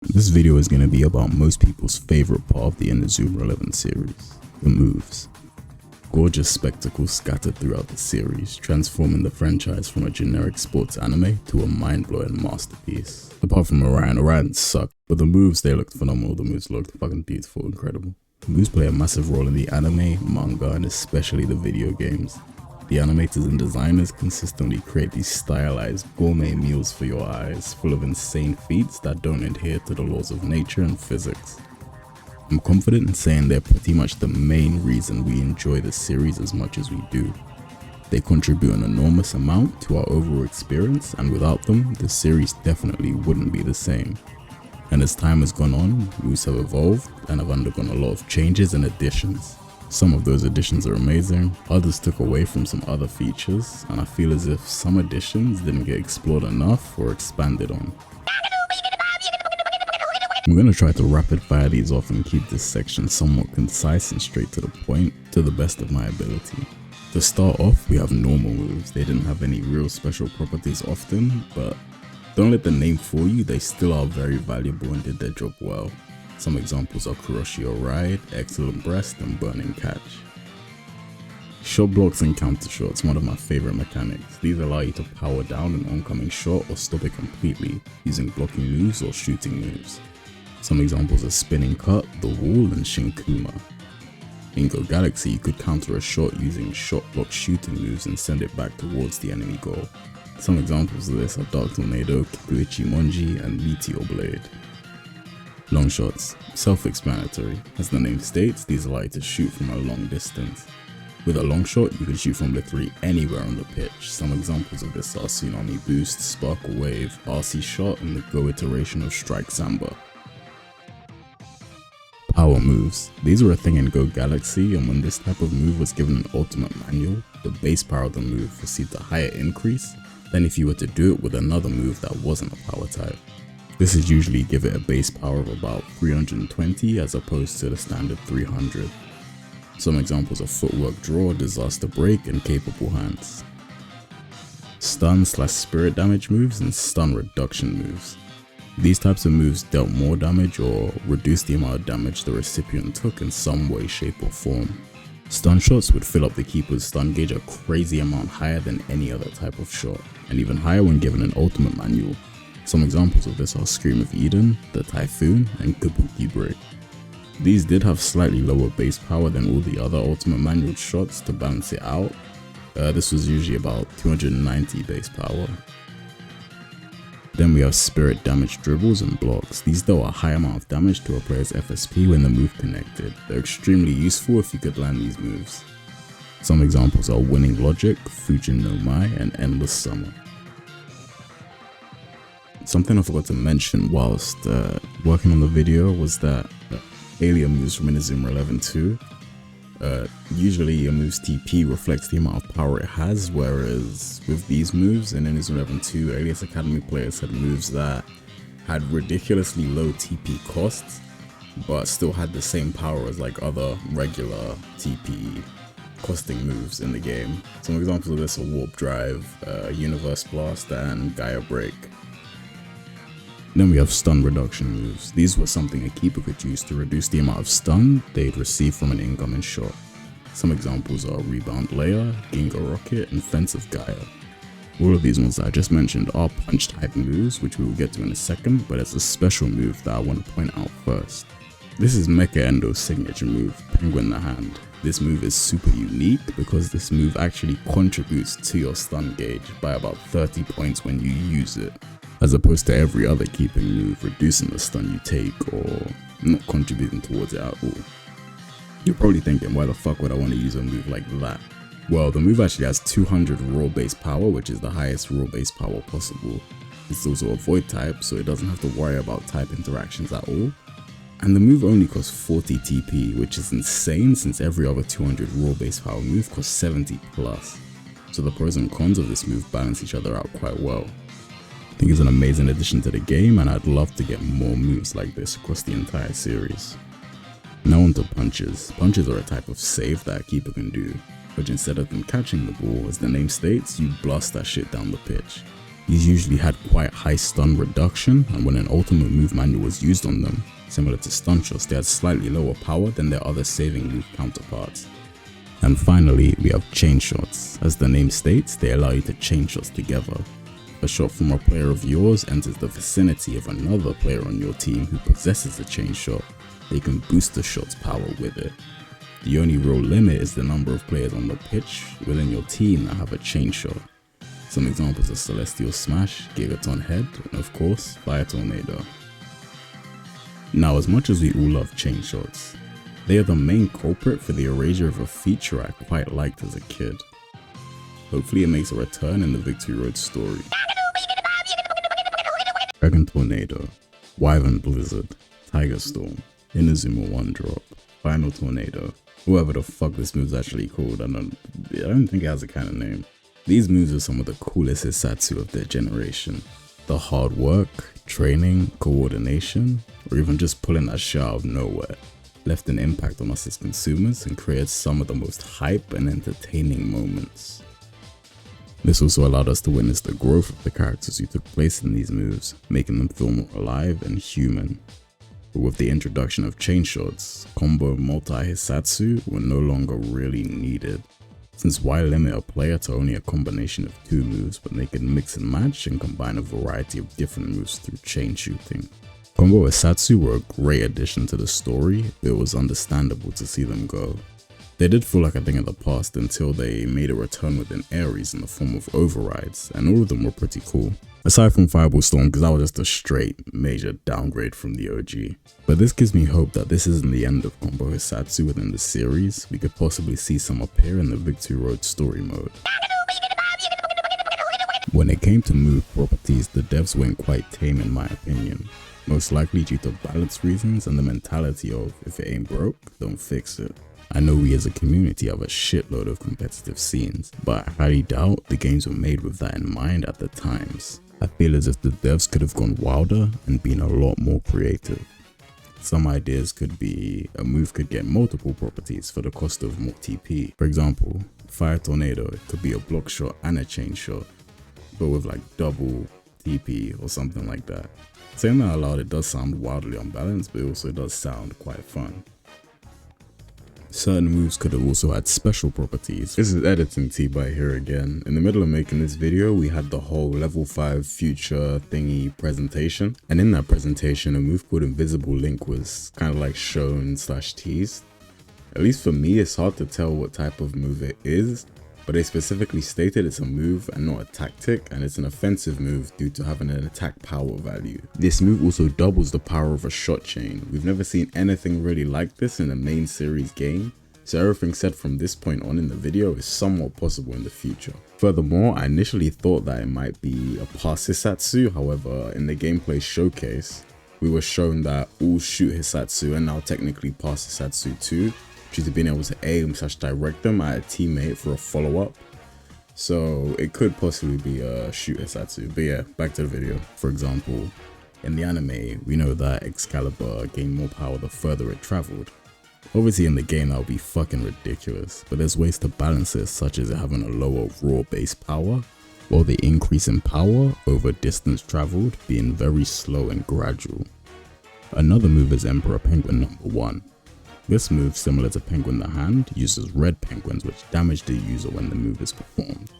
This video is going to be about most people's favorite part of the Inazuma 11 series, the moves. Gorgeous spectacles scattered throughout the series, transforming the franchise from a generic sports anime to a mind-blowing masterpiece. Apart from Orion sucked, but the moves, they looked phenomenal. The moves looked fucking beautiful, incredible. The moves play a massive role in the anime, manga, and especially the video games. The animators and designers consistently create these stylized gourmet meals for your eyes, full of insane feats that don't adhere to the laws of nature and physics. I'm confident in saying they're pretty much the main reason we enjoy the series as much as we do. They contribute an enormous amount to our overall experience, and without them, the series definitely wouldn't be the same. And as time has gone on, moves have evolved and have undergone a lot of changes and additions. Some of those additions are amazing, others took away from some other features, and I feel as if some additions didn't get explored enough or expanded on. I'm going to try to rapid fire these off and keep this section somewhat concise and straight to the point, to the best of my ability. To start off, we have normal moves. They didn't have any real special properties often, but don't let the name fool you, they still are very valuable and did their job well. Some examples are Kuroshio Ride, Excellent Breast, and Burning Catch. Shot blocks and counter shots, one of my favorite mechanics. These allow you to power down an oncoming shot or stop it completely using blocking moves or shooting moves. Some examples are Spinning Cut, The Wall, and Shinkuma. In Go Galaxy, you could counter a shot using shot block shooting moves and send it back towards the enemy goal. Some examples of this are Dark Tornado, Kikuichi Monji, and Meteor Blade. Long shots, self-explanatory. As the name states, these allow you to shoot from a long distance. With a long shot, you can shoot from literally anywhere on the pitch. Some examples of this are Tsunami Boost, Sparkle Wave, RC Shot, and the Go iteration of Strike Samba. Power moves. These were a thing in Go Galaxy, and when this type of move was given an ultimate manual, the base power of the move received a higher increase than if you were to do it with another move that wasn't a power type. This is usually give it a base power of about 320 as opposed to the standard 300. Some examples are Footwork Draw, Disaster Break, and Capable Hands. Stun/spirit damage moves and stun reduction moves. These types of moves dealt more damage or reduced the amount of damage the recipient took in some way, shape, or form. Stun shots would fill up the keeper's stun gauge a crazy amount higher than any other type of shot, and even higher when given an ultimate manual. Some examples of this are Scream of Eden, the Typhoon, and Kabuki Break. These did have slightly lower base power than all the other ultimate manual shots to balance it out. This was usually about 290 base power. Then we have Spirit Damage Dribbles and Blocks. These dealt a high amount of damage to a player's FSP when the move connected. They're extremely useful if you could land these moves. Some examples are Winning Logic, Fujin no Mai, and Endless Summer. Something I forgot to mention whilst working on the video was that alien moves from Inazuma 11 too. Usually a move's TP reflects the amount of power it has, whereas with these moves in Inazuma 11 2, Alias Academy players had moves that had ridiculously low TP costs, but still had the same power as like other regular TP costing moves in the game. Some examples of this are Warp Drive, Universe Blast, and Gaia Break. Then we have stun reduction moves. These were something a keeper could use to reduce the amount of stun they'd receive from an incoming shot. Some examples are Rebound Layer, Ginga Rocket, and Fence of Gaia. All of these ones that I just mentioned are punch type moves, which we will get to in a second, but it's a special move that I want to point out first. This is Mecha Endo's signature move, Penguin the Hand. This move is super unique because this move actually contributes to your stun gauge by about 30 points when you use it, as opposed to every other keeping move reducing the stun you take or not contributing towards it at all. You're probably thinking, why the fuck would I want to use a move like that? Well, the move actually has 200 raw base power, which is the highest raw base power possible. It's also a void type, so it doesn't have to worry about type interactions at all. And the move only costs 40 TP, which is insane since every other 200 raw base power move costs 70 plus. So the pros and cons of this move balance each other out quite well. I think it's an amazing addition to the game, and I'd love to get more moves like this across the entire series. Now on to punches. Punches are a type of save that a keeper can do, which instead of them catching the ball, as the name states, you blast that shit down the pitch. These usually had quite high stun reduction, and when an ultimate move manual was used on them, similar to stun shots, they had slightly lower power than their other saving move counterparts. And finally, we have chain shots. As the name states, they allow you to chain shots together. A shot from a player of yours enters the vicinity of another player on your team who possesses a chain shot. They can boost the shot's power with it. The only real limit is the number of players on the pitch within your team that have a chain shot. Some examples are Celestial Smash, Gigaton Head, and of course, Fire Tornado. Now, as much as we all love chain shots, they are the main culprit for the erasure of a feature I quite liked as a kid. Hopefully it makes a return in the Victory Road story. Dragon Tornado, Wyvern Blizzard, Tiger Storm, Inazuma One Drop, Final Tornado, whoever the fuck this move's actually called, I don't think it has a kind of name. These moves are some of the coolest HISSATSU of their generation. The hard work, training, coordination, or even just pulling that shit out of nowhere left an impact on us as consumers and created some of the most hype and entertaining moments. This also allowed us to witness the growth of the characters who took place in these moves, making them feel more alive and human. But with the introduction of chain shots, combo multi-HISSATSU were no longer really needed. Since why limit a player to only a combination of two moves when they can mix and match and combine a variety of different moves through chain shooting? Combo HISSATSU were a great addition to the story, but it was understandable to see them go. They did feel like a thing of the past until they made a return within Ares in the form of overrides, and all of them were pretty cool. Aside from Fireball Storm, because that was just a straight major downgrade from the OG. But this gives me hope that this isn't the end of Combo HISSATSU within the series. We could possibly see some appear in the Victory Road story mode. When it came to move properties, the devs went quite tame in my opinion. Most likely due to balance reasons and the mentality of, if it ain't broke, don't fix it. I know we as a community have a shitload of competitive scenes, but I highly doubt the games were made with that in mind at the times. I feel as if the devs could have gone wilder and been a lot more creative. Some ideas could be, a move could get multiple properties for the cost of more TP. For example, Fire Tornado, it could be a block shot and a chain shot, but with like double TP or something like that. Saying that out loud, it does sound wildly unbalanced, but it also does sound quite fun. Certain moves could have also had special properties. This is editing T-Byte here again. In the middle of making this video, we had the whole level 5 future thingy presentation. And in that presentation, a move called Invisible Link was kind of like shown / teased. At least for me, it's hard to tell what type of move it is, but they specifically stated it's a move and not a tactic, and it's an offensive move due to having an attack power value. This move also doubles the power of a shot chain. We've never seen anything really like this in a main series game, so everything said from this point on in the video is somewhat possible in the future. Furthermore, I initially thought that it might be a pass HISSATSU, however in the gameplay showcase, we were shown that all shoot HISSATSU and now technically pass HISSATSU too, due to being able to aim / direct them at a teammate for a follow-up. So it could possibly be a shoot HISSATSU. But yeah, back to the video. For example, in the anime, we know that Excalibur gained more power the further it traveled. Obviously in the game that would be fucking ridiculous, but there's ways to balance it, such as it having a lower raw base power, while the increase in power over distance traveled being very slow and gradual. Another move is Emperor Penguin #1. This move, similar to Penguin the Hand, uses red penguins which damage the user when the move is performed.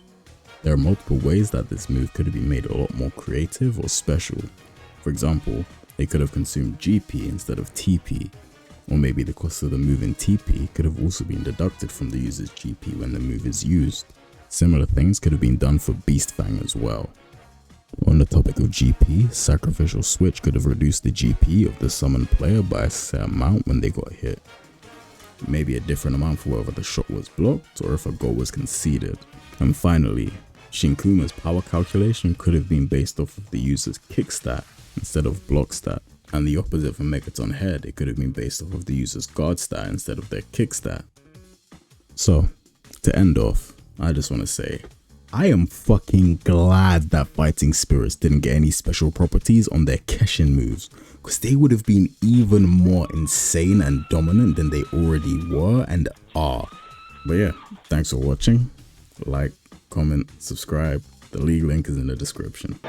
There are multiple ways that this move could have been made a lot more creative or special. For example, they could have consumed GP instead of TP, or maybe the cost of the move in TP could have also been deducted from the user's GP when the move is used. Similar things could have been done for Beast Fang as well. On the topic of GP, Sacrificial Switch could have reduced the GP of the summoned player by a set amount when they got hit. Maybe a different amount for whether the shot was blocked or if a goal was conceded. And finally, Shinkuma's power calculation could have been based off of the user's kick stat instead of block stat. And the opposite for Megaton Head, it could have been based off of the user's guard stat instead of their kick stat. So, to end off, I just want to say, I am fucking glad that Fighting Spirits didn't get any special properties on their Keshin moves, because they would have been even more insane and dominant than they already were and are. But yeah, thanks for watching. Like, comment, subscribe. The league link is in the description.